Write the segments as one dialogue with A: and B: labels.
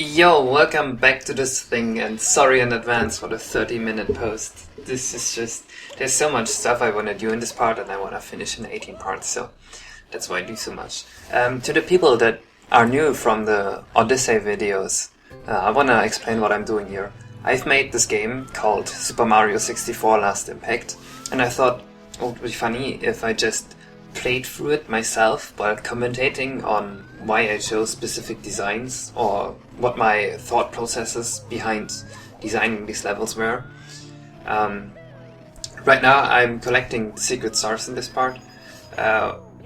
A: Yo, welcome back to this thing, and sorry in advance for the 30-minute post. This is just, there's so much stuff I want to do in this part and I want to finish in 18 parts, so that's why I do so much. To the people that are new from the Odyssey videos, I want to explain what I'm doing here. I've made this game called Super Mario 64 Last Impact, and I thought it would be funny if I just played through it myself while commentating on why I chose specific designs or what my thought processes behind designing these levels were. Right now I'm collecting secret stars in this part.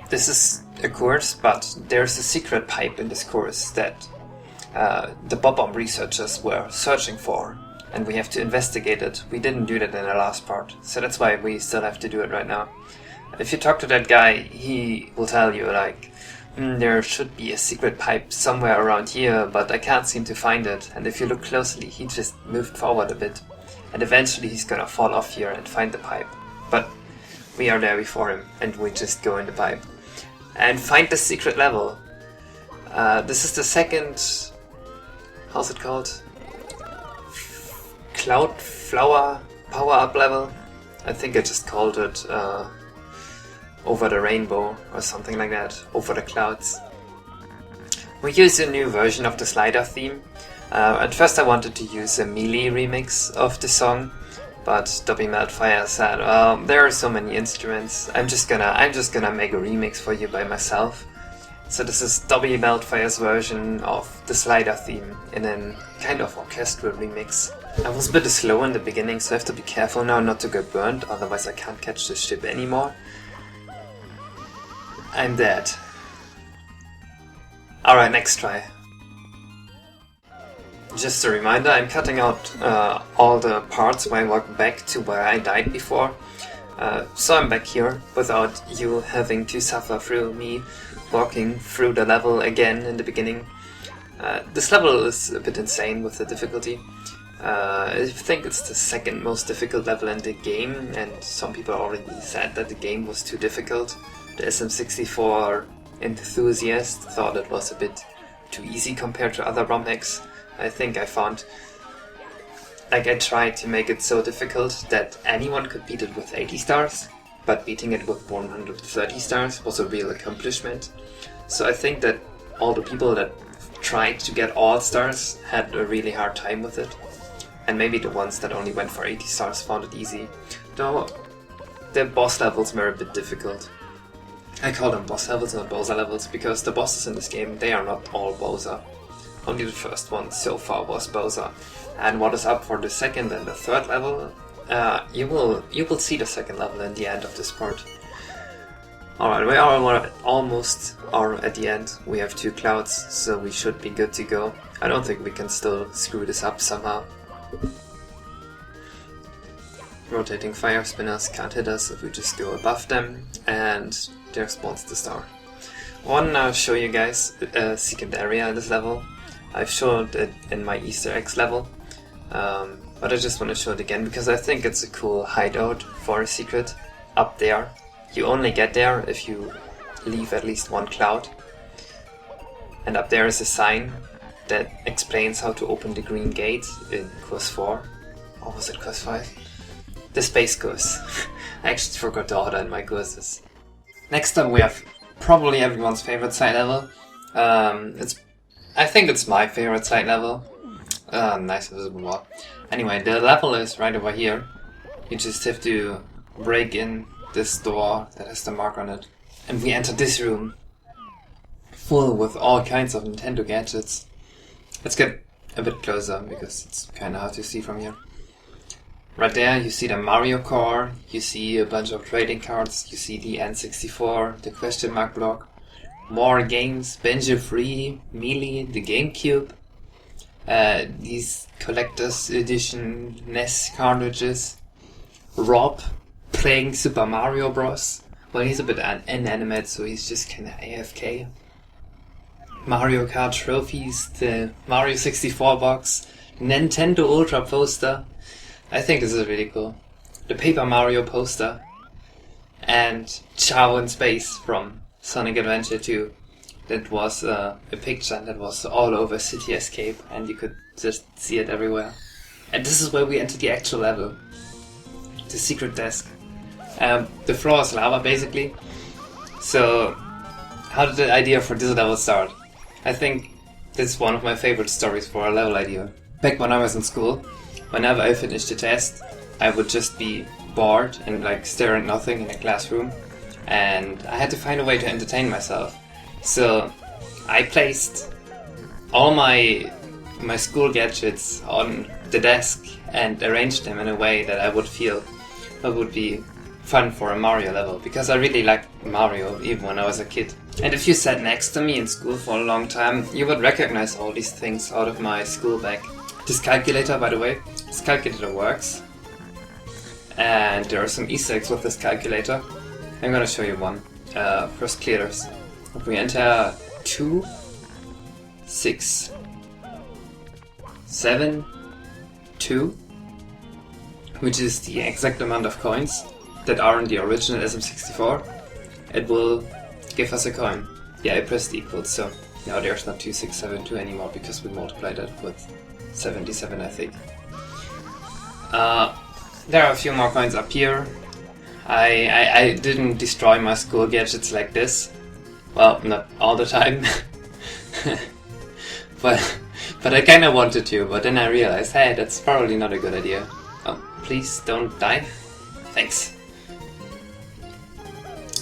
A: This is a course, but there's a secret pipe in this course that the Bob-Omb researchers were searching for, and we have to investigate it. We didn't do that in the last part, so that's why we still have to do it right now. If you talk to that guy, he will tell you, like, there should be a secret pipe somewhere around here, but I can't seem to find it. And if you look closely, he just moved forward a bit. And eventually he's gonna fall off here and find the pipe. But we are there before him, and we just go in the pipe. And find the secret level. This is the second... how's it called? Cloud Flower power-up level? I think I just called it... Over the Rainbow or something like that, Over the Clouds. We use a new version of the slider theme. At first I wanted to use a melee remix of the song, but Dobby Meltfire said, there are so many instruments, I'm just gonna make a remix for you by myself. So this is Dobby Meltfire's version of the slider theme in a kind of orchestral remix. I was a bit slow in the beginning, so I have to be careful now not to get burned, otherwise I can't catch the ship anymore. I'm dead. Alright, next try. Just a reminder, I'm cutting out all the parts where I walk back to where I died before. So I'm back here without you having to suffer through me walking through the level again in the beginning. This level is a bit insane with the difficulty. I think it's the second most difficult level in the game, and some people already said that the game was too difficult. The SM64 enthusiast thought it was a bit too easy compared to other ROM hacks. I think I found... like, I tried to make it so difficult that anyone could beat it with 80 stars, but beating it with 130 stars was a real accomplishment. So I think that all the people that tried to get all stars had a really hard time with it. And maybe the ones that only went for 80 stars found it easy. Though the boss levels were a bit difficult. I call them boss levels, not Bowser levels, because the bosses in this game, they are not all Bowser. Only the first one so far was Bowser. And what is up for the second and the third level, you will see the second level in the end of this part. Alright, we are almost at the end. We have 2 clouds, so we should be good to go. I don't think we can still screw this up somehow. Rotating fire spinners can't hit us if we just go above them, and there spawns the star. I want to now show you guys a secret area in this level. I've showed it in my Easter eggs level, but I just want to show it again because I think it's a cool hideout for a secret up there. You only get there if you leave at least 1 cloud. And up there is a sign that explains how to open the green gate in course 4. Or was it course 5? The space course. I actually forgot the order in my courses. Next up we have probably everyone's favorite side level. I think it's my favorite side level. Nice visible wall. Anyway, the level is right over here. You just have to break in this door that has the mark on it. And we enter this room. Full with all kinds of Nintendo gadgets. Let's get a bit closer because it's kinda hard to see from here. Right there you see the Mario core, you see a bunch of trading cards, you see the N64, the question mark block, more games, Banjo Free, Melee, the GameCube, these collector's edition NES cartridges, Rob playing Super Mario Bros. Well, he's a bit inanimate, so he's just kinda AFK. Mario Kart trophies, the Mario 64 box, Nintendo Ultra poster. I think this is really cool. The Paper Mario poster. And Chao in Space from Sonic Adventure 2. that was a picture that was all over City Escape, and you could just see it everywhere. And this is where we enter the actual level. The secret desk. The floor is lava, basically. So, how did the idea for this level start? I think this is one of my favorite stories for a level idea. Back when I was in school, whenever I finished a test, I would just be bored and like stare at nothing in a classroom, and I had to find a way to entertain myself. So I placed all my school gadgets on the desk and arranged them in a way that I would feel that would be fun for a Mario level, because I really liked Mario even when I was a kid. And if you sat next to me in school for a long time, you would recognize all these things out of my school bag. This calculator, by the way, this calculator works. And there are some Easter eggs with this calculator. I'm gonna show you one. First clears. If we enter 2, 6, 7, 2, which is the exact amount of coins that are in the original SM64, it will give us a coin. Yeah, I pressed equals, so now there's not 2672 anymore because we multiplied it with 77, I think. There are a few more coins up here. I didn't destroy my school gadgets like this. Well, not all the time. but I kinda wanted to, but then I realized, hey, that's probably not a good idea. Oh, please don't die. Thanks.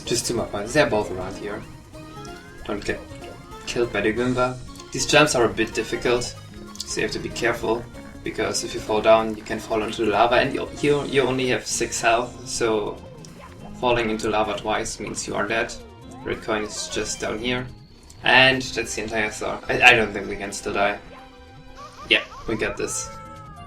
A: Just 2 more coins. They're both around here. Don't get killed by the Goomba. These jumps are a bit difficult, so you have to be careful, because if you fall down, you can fall into the lava, and you only have 6 health, so falling into lava twice means you are dead. Red coin is just down here, and that's the entire star. I don't think we can still die. Yeah, we got this.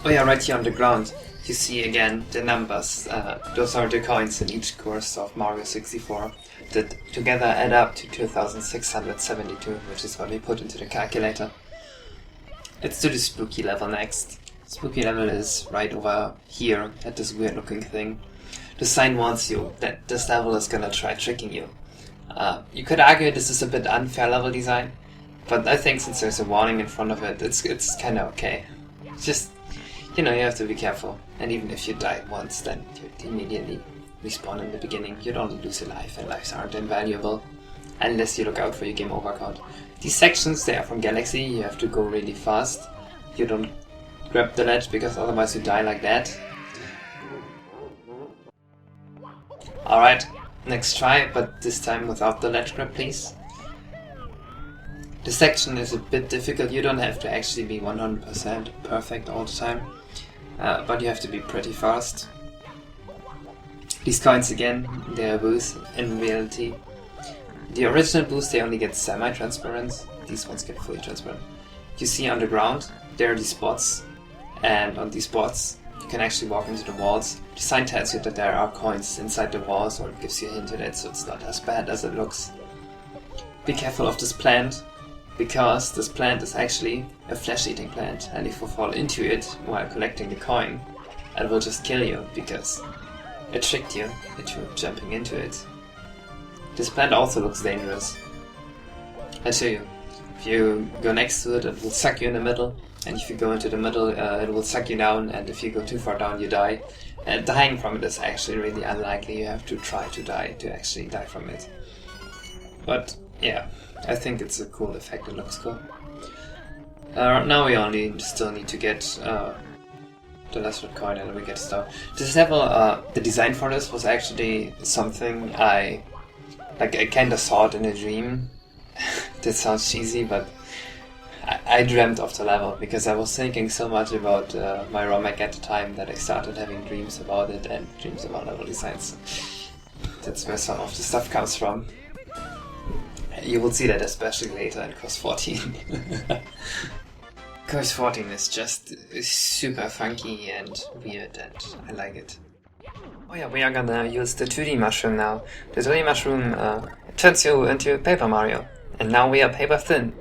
A: Oh yeah, right here on the ground, you see again the numbers. Those are the coins in each course of Mario 64 that together add up to 2672, which is what we put into the calculator. Let's do the spooky level next. Spooky level is right over here at this weird looking thing. The sign warns you that this level is gonna try tricking you. You could argue this is a bit unfair level design, but I think since there's a warning in front of it, it's kinda okay. Just, you know, you have to be careful. And even if you die once, then you immediately respawn in the beginning. You'd only lose a life, and lives aren't invaluable unless you look out for your game over card. These sections, they are from Galaxy. You have to go really fast. You don't grab the ledge because otherwise you die like that. Alright, next try, but this time without the ledge grab, please. This section is a bit difficult. You don't have to actually be 100% perfect all the time, but you have to be pretty fast. These coins again, they are boosts in reality. The original boosts, they only get semi-transparent. These ones get fully transparent. You see on the ground, there are these spots, and on these spots you can actually walk into the walls. The sign tells you that there are coins inside the walls, or it gives you a hint at it, so it's not as bad as it looks. Be careful of this plant, because this plant is actually a flesh-eating plant, and if you fall into it while collecting the coin, it will just kill you, because it tricked you into jumping into it. This plant also looks dangerous. I'll show you. If you go next to it, it will suck you in the middle, and if you go into the middle, it will suck you down, and if you go too far down, you die. And dying from it is actually really unlikely. You have to try to die to actually die from it. But yeah, I think it's a cool effect. It looks cool. Now we only still need to get the last red coin, and we get star. This level, the design for this was actually something I kinda saw it in a dream. That sounds cheesy, but I dreamt of the level because I was thinking so much about my ROMhack at the time that I started having dreams about it and dreams about level designs. That's where some of the stuff comes from. You will see that especially later in course 14. Course 14 is just super funky and weird, and I like it. Oh yeah, we are gonna use the 2D mushroom now. The 2D mushroom turns you into Paper Mario, and now we are paper thin.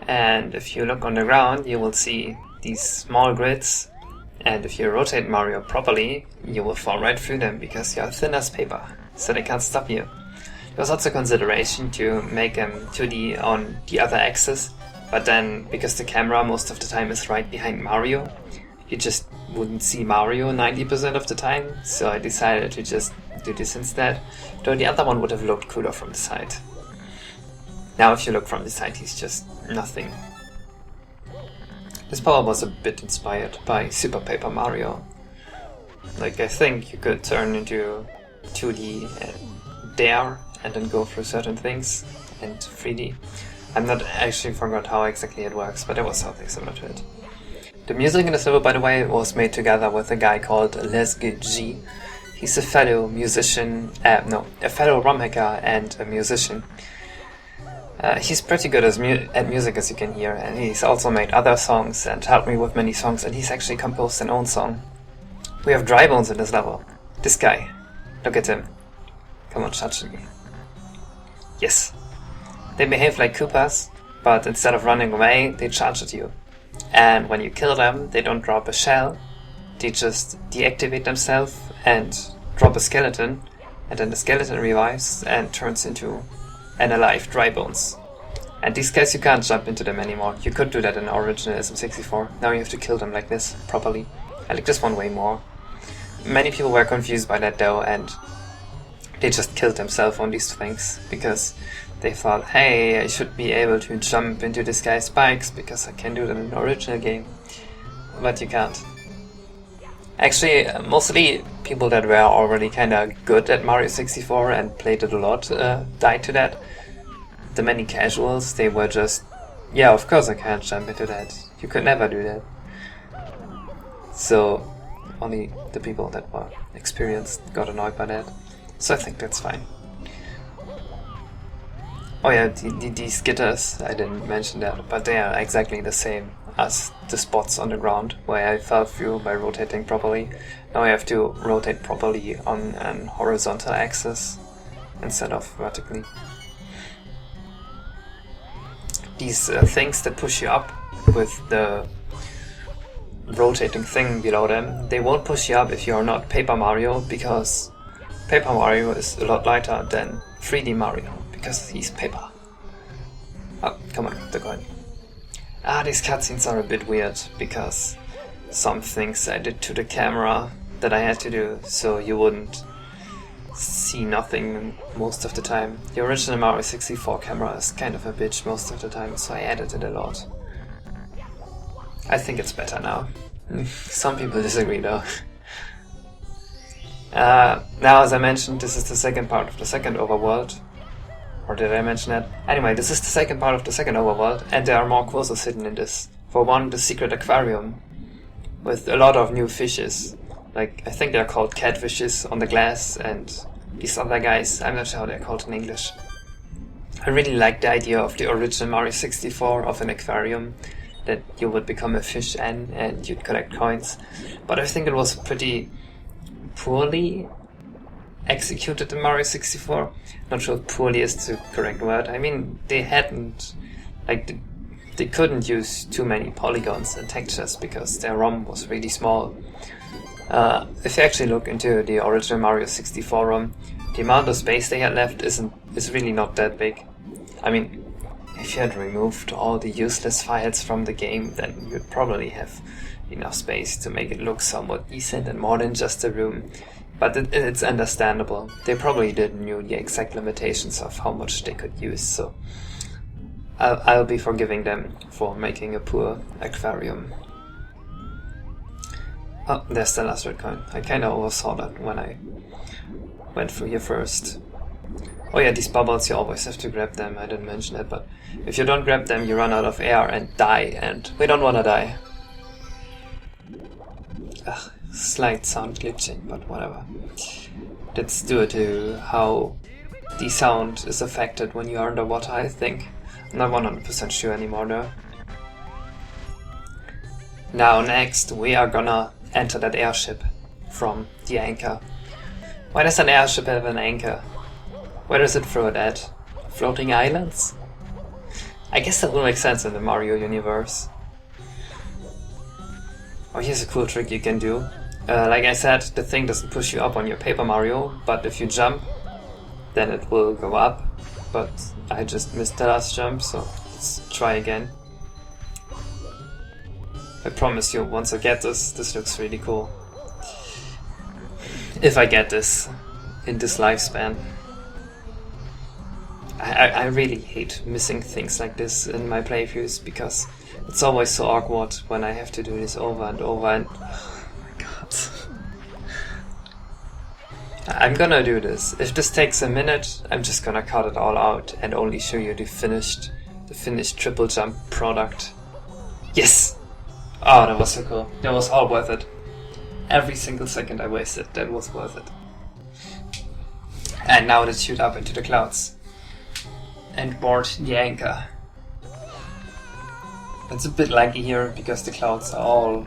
A: And if you look on the ground, you will see these small grids, and if you rotate Mario properly, you will fall right through them because you are thin as paper, so they can't stop you. There was also consideration to make him 2D on the other axis, but then, because the camera most of the time is right behind Mario, you just wouldn't see Mario 90% of the time, so I decided to just do this instead, though the other one would have looked cooler from the side. Now if you look from the side, he's just nothing. This power was a bit inspired by Super Paper Mario. Like, I think you could turn into 2D there and then go through certain things, and 3D. I'm not actually forgot how exactly it works, but it was something similar to it. The music in this level, by the way, was made together with a guy called Lesge G. He's a fellow musician, a fellow ROM hacker and a musician. He's pretty good at music, as you can hear, and he's also made other songs and helped me with many songs, and he's actually composed an own song. We have dry bones in this level. This guy. Look at him. Come on, touch me. Yes. They behave like Koopas, but instead of running away, they charge at you. And when you kill them, they don't drop a shell, they just deactivate themselves and drop a skeleton, and then the skeleton revives and turns into an alive dry bones. And these guys, you can't jump into them anymore. You could do that in original SM64. Now you have to kill them like this, properly. I like this one way more. Many people were confused by that though, and they just killed themselves on these things, because they thought, hey, I should be able to jump into this guy's spikes, because I can do that in the original game. But you can't. Actually, mostly people that were already kinda good at Mario 64 and played it a lot died to that. The many casuals, they were just, yeah, of course I can't jump into that. You could never do that. So, only the people that were experienced got annoyed by that. So I think that's fine. Oh yeah, these gitters, I didn't mention that, but they are exactly the same as the spots on the ground where I fell through by rotating properly. Now I have to rotate properly on an horizontal axis instead of vertically. These things that push you up with the rotating thing below them, they won't push you up if you are not Paper Mario, because Paper Mario is a lot lighter than 3D Mario, because he's paper. Oh, come on, the coin. These cutscenes are a bit weird, because some things I did to the camera that I had to do, so you wouldn't see nothing most of the time. The original Mario 64 camera is kind of a bitch most of the time, so I edited a lot. I think it's better now. Some people disagree though. Now, as I mentioned, this is the second part of the second overworld. Or did I mention that? Anyway, this is the second part of the second overworld, and there are more courses hidden in this. For one, the Secret Aquarium, with a lot of new fishes. Like, I think they're called catfishes on the glass, and these other guys, I'm not sure how they're called in English. I really like the idea of the original Mario 64 of an aquarium, that you would become a fish and you'd collect coins. But I think it was pretty poorly executed in Mario 64. Not sure if poorly is the correct word. I mean, they hadn't, like, they couldn't use too many polygons and textures because their ROM was really small. If you actually look into the original Mario 64 ROM, the amount of space they had left is really not that big. I mean, if you had removed all the useless files from the game, then you'd probably have enough space to make it look somewhat decent and more than just a room. But it's understandable. They probably didn't know the exact limitations of how much they could use, so I'll be forgiving them for making a poor aquarium. Oh, there's the last red coin. I kinda oversaw that when I went through here first. Oh yeah, these bubbles, you always have to grab them. I didn't mention it, but if you don't grab them, you run out of air and die, and we don't wanna die. Ugh, slight sound glitching, but whatever. That's due to how the sound is affected when you are underwater, I think. I'm not 100% sure anymore though. Now next, we are gonna enter that airship from the anchor. Why does an airship have an anchor? Where does it throw it at? Floating islands? I guess that will make sense in the Mario universe. Oh, here's a cool trick you can do. Like I said, the thing doesn't push you up on your Paper Mario, but if you jump, then it will go up, but I just missed the last jump, so let's try again. I promise you, once I get this looks really cool. If I get this in this lifespan. I really hate missing things like this in my playthroughs, because it's always so awkward when I have to do this over and over, and oh my god. I'm gonna do this. If this takes a minute, I'm just gonna cut it all out and only show you the finished triple jump product. Yes! Oh, that was so cool. That was all worth it. Every single second I wasted, that was worth it. And now let's shoot up into the clouds and board the anchor. It's a bit laggy here because the clouds are all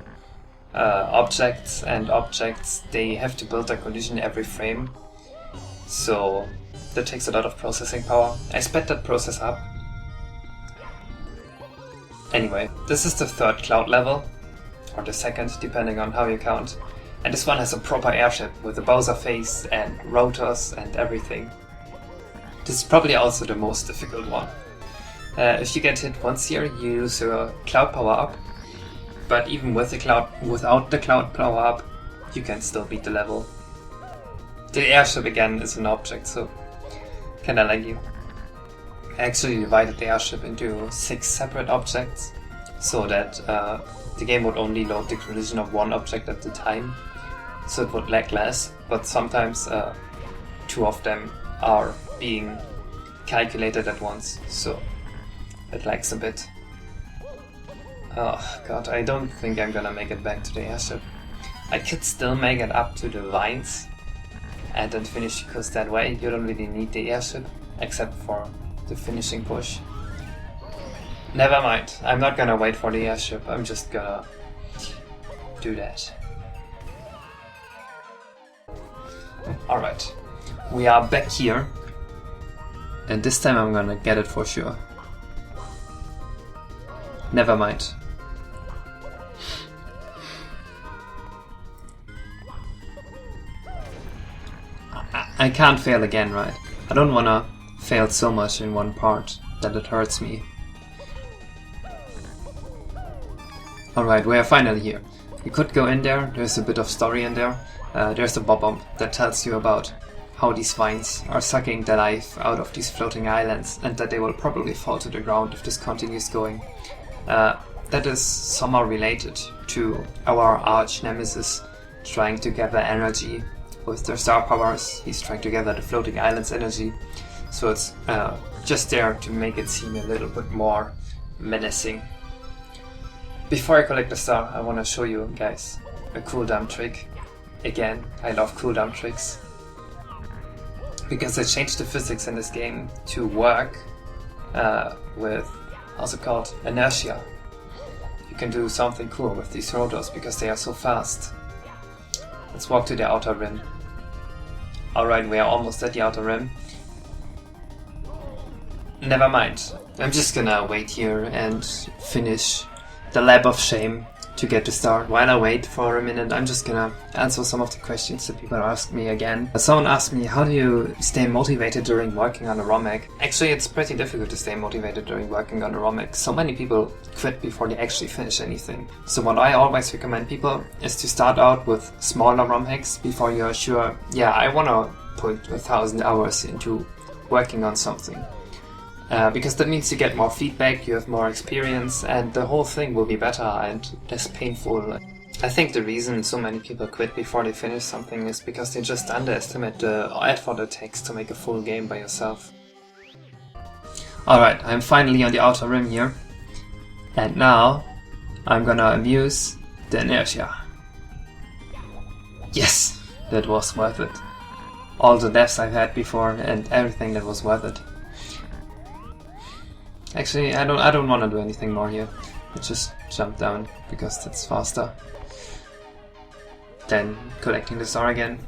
A: objects, and objects, they have to build their collision every frame, so that takes a lot of processing power. I sped that process up. Anyway, this is the third cloud level, or the second, depending on how you count, and this one has a proper airship with a Bowser face and rotors and everything. This is probably also the most difficult one. If you get hit once here, you use your cloud power up, but even with the cloud, without the cloud power up, you can still beat the level. The airship again is an object, so kinda like you. I actually divided the airship into 6 separate objects, so that the game would only load the collision of one object at a time, so it would lag less, but sometimes 2 of them are being calculated at once, so it lags a bit. Oh god, I don't think I'm gonna make it back to the airship. I could still make it up to the vines and then finish, because that way you don't really need the airship except for the finishing push. Never mind, I'm not gonna wait for the airship, I'm just gonna do that. Alright, we are back here, and this time I'm gonna get it for sure. Never mind. I can't fail again, right? I don't wanna fail so much in one part that it hurts me. Alright, we are finally here. You could go in there, there's a bit of story in there. There's a bob-omb that tells you about how these vines are sucking the life out of these floating islands, and that they will probably fall to the ground if this continues going. That is somehow related to our arch nemesis trying to gather energy with their star powers. He's trying to gather the floating islands energy, so it's just there to make it seem a little bit more menacing. Before I collect the star, I want to show you guys a cooldown trick. Again, I love cooldown tricks, because I changed the physics in this game to work with, how's it called, inertia. You can do something cool with these rotors because they are so fast. Let's walk to the outer rim. Alright, we are almost at the outer rim. Never mind, I'm just gonna wait here and finish the lab of shame to get the star. While I wait for a minute, I'm just gonna answer some of the questions that people ask me again. Someone asked me, how do you stay motivated during working on a ROM hack? Actually, it's pretty difficult to stay motivated during working on a ROM hack. So many people quit before they actually finish anything. So what I always recommend people is to start out with smaller ROM hacks before you're sure, yeah, I wanna put 1,000 hours into working on something. Because that means you get more feedback, you have more experience, and the whole thing will be better and less painful. I think the reason so many people quit before they finish something is because they just underestimate the effort it takes to make a full game by yourself. Alright, I'm finally on the outer rim here, and now I'm gonna amuse the inertia. Yes! That was worth it. All the deaths I've had before and everything, that was worth it. Actually, I don't want to do anything more here. Let's just jump down, because that's faster than collecting the star again.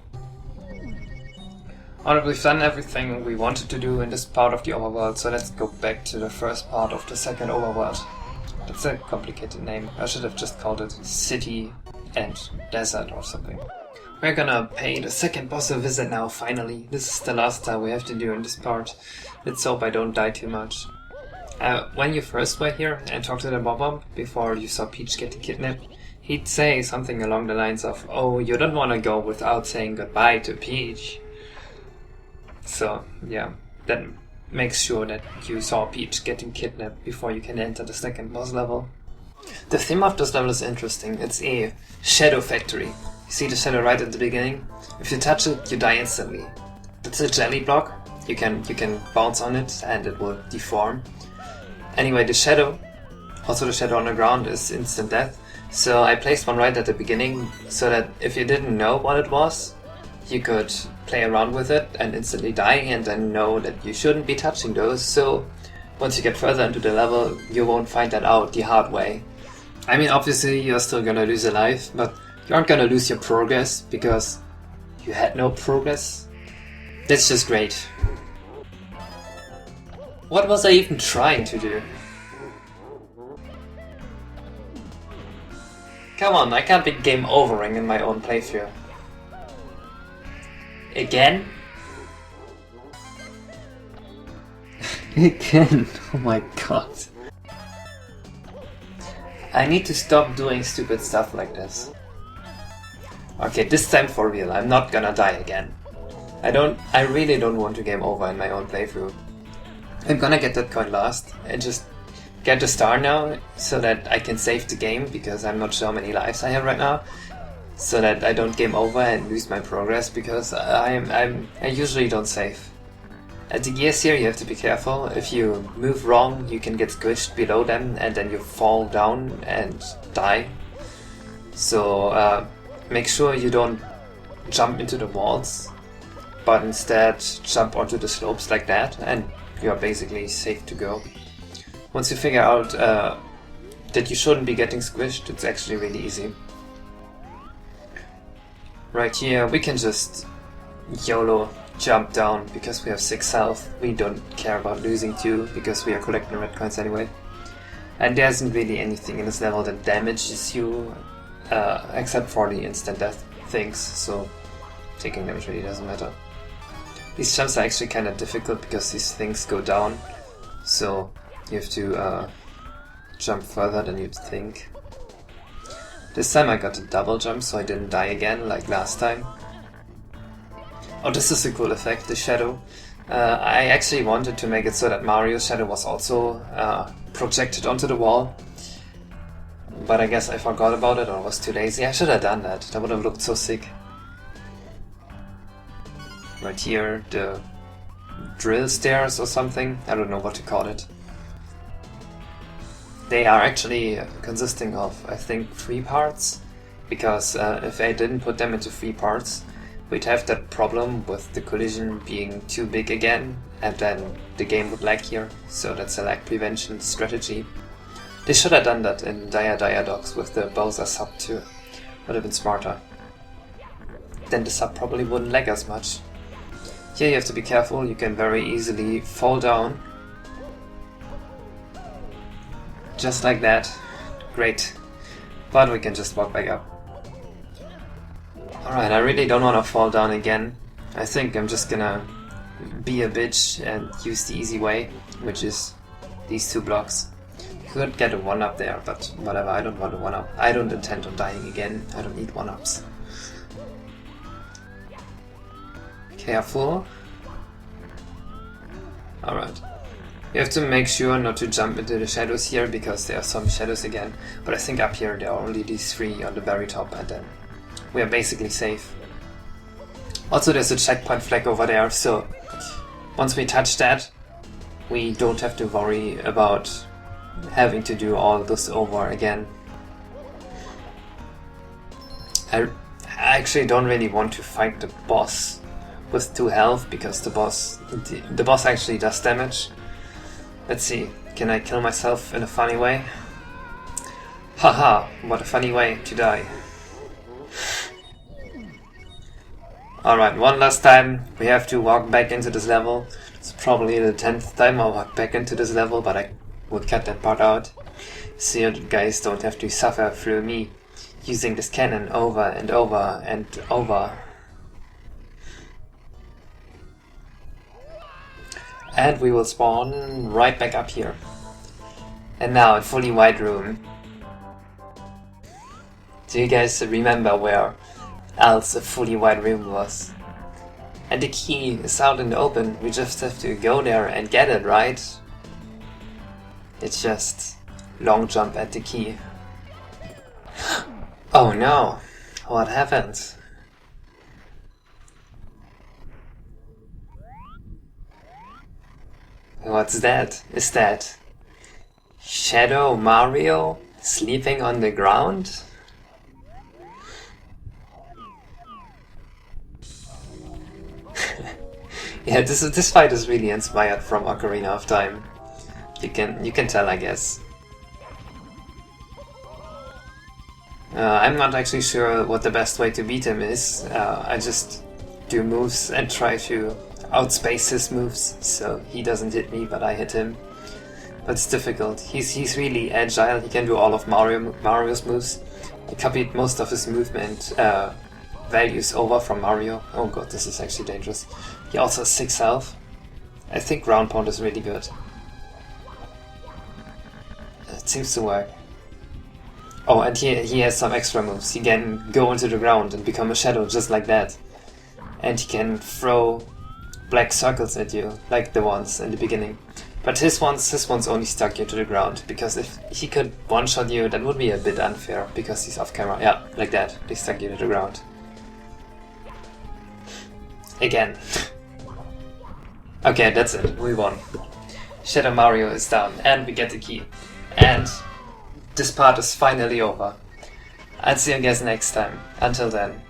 A: Alright, we've done everything we wanted to do in this part of the overworld, so let's go back to the first part of the second overworld. That's a complicated name. I should have just called it City and Desert or something. We're gonna pay the second boss a visit now, finally. This is the last time we have to do in this part. Let's hope I don't die too much. When you first were here and talked to the Bob before you saw Peach getting kidnapped, he'd say something along the lines of, "Oh, you don't want to go without saying goodbye to Peach." So, yeah, that makes sure that you saw Peach getting kidnapped before you can enter the second boss level. The theme of this level is interesting. It's a shadow factory. You see the shadow right at the beginning? If you touch it, you die instantly. That's a jelly block. You can bounce on it and it will deform. Anyway, the shadow, also the shadow on the ground, is instant death. So I placed one right at the beginning so that if you didn't know what it was, you could play around with it and instantly die and then know that you shouldn't be touching those. So once you get further into the level, you won't find that out the hard way. I mean, obviously you're still gonna lose a life, but you aren't gonna lose your progress because you had no progress. That's just great. What was I even trying to do? Come on, I can't be game overing in my own playthrough. Again? Again? Oh my god. I need to stop doing stupid stuff like this. Okay, this time for real, I'm not gonna die again. I really don't want to game over in my own playthrough. I'm gonna get that coin last and just get the star now so that I can save the game because I'm not sure how many lives I have right now. So that I don't game over and lose my progress because I usually don't save. At the gears here you have to be careful. If you move wrong you can get squished below them and then you fall down and die. So make sure you don't jump into the walls, but instead jump onto the slopes like that and you are basically safe to go. Once you figure out that you shouldn't be getting squished, it's actually really easy. Right here we can just YOLO jump down because we have 6 health. We don't care about losing 2 because we are collecting red coins anyway. And there isn't really anything in this level that damages you except for the instant death things, so taking damage really doesn't matter. These jumps are actually kind of difficult because these things go down, so you have to jump further than you'd think. This time I got a double jump so I didn't die again like last time. Oh, this is a cool effect, the shadow. I actually wanted to make it so that Mario's shadow was also projected onto the wall. But I guess I forgot about it or was too lazy. I should have done that, that would have looked so sick. Right here, the drill stairs or something, I don't know what to call it. They are actually consisting of, I think, 3 parts, because if I didn't put them into 3 parts, we'd have that problem with the collision being too big again, and then the game would lag here, so that's a lag prevention strategy. They should have done that in Dire Dogs with the Bowser sub too, would have been smarter. Then the sub probably wouldn't lag as much. Here you have to be careful, you can very easily fall down. Just like that. Great. But we can just walk back up. Alright, I really don't want to fall down again. I think I'm just gonna be a bitch and use the easy way, which is these 2 blocks. You could get a 1-up there, but whatever, I don't want a 1-up. I don't intend on dying again, I don't need 1-ups. Careful. Alright. You have to make sure not to jump into the shadows here, because there are some shadows again. But I think up here there are only these 3 on the very top, and then we are basically safe. Also there's a checkpoint flag over there, so once we touch that, we don't have to worry about having to do all this over again. I actually don't really want to fight the boss with 2 health, because the boss actually does damage. Let's see, can I kill myself in a funny way? Haha, what a funny way to die. Alright, one last time, we have to walk back into this level. It's probably the 10th time I'll walk back into this level, but I would cut that part out, so you guys don't have to suffer through me using this cannon over and over and over. And we will spawn right back up here. And now a fully white room. Do you guys remember where else a fully white room was? And the key is out in the open, we just have to go there and get it, right? It's just long jump at the key. Oh no! What happened? What's that? Is that Shadow Mario sleeping on the ground? Yeah, this fight is really inspired from Ocarina of Time. You can tell, I guess. I'm not actually sure what the best way to beat him is. I just do moves and try to outspace his moves, so he doesn't hit me, but I hit him. But it's difficult. He's really agile. He can do all of Mario's moves. He copied most of his movement values over from Mario. Oh god, this is actually dangerous. He also has 6 health. I think ground pound is really good. It seems to work. Oh, and he has some extra moves. He can go into the ground and become a shadow just like that. And he can throw black circles at you, like the ones in the beginning. But his ones only stuck you to the ground, because if he could one-shot you, that would be a bit unfair, because he's off camera. Yeah, like that. They stuck you to the ground. Again. Okay, that's it. We won. Shadow Mario is down, and we get the key. And this part is finally over. I'll see you guys next time. Until then.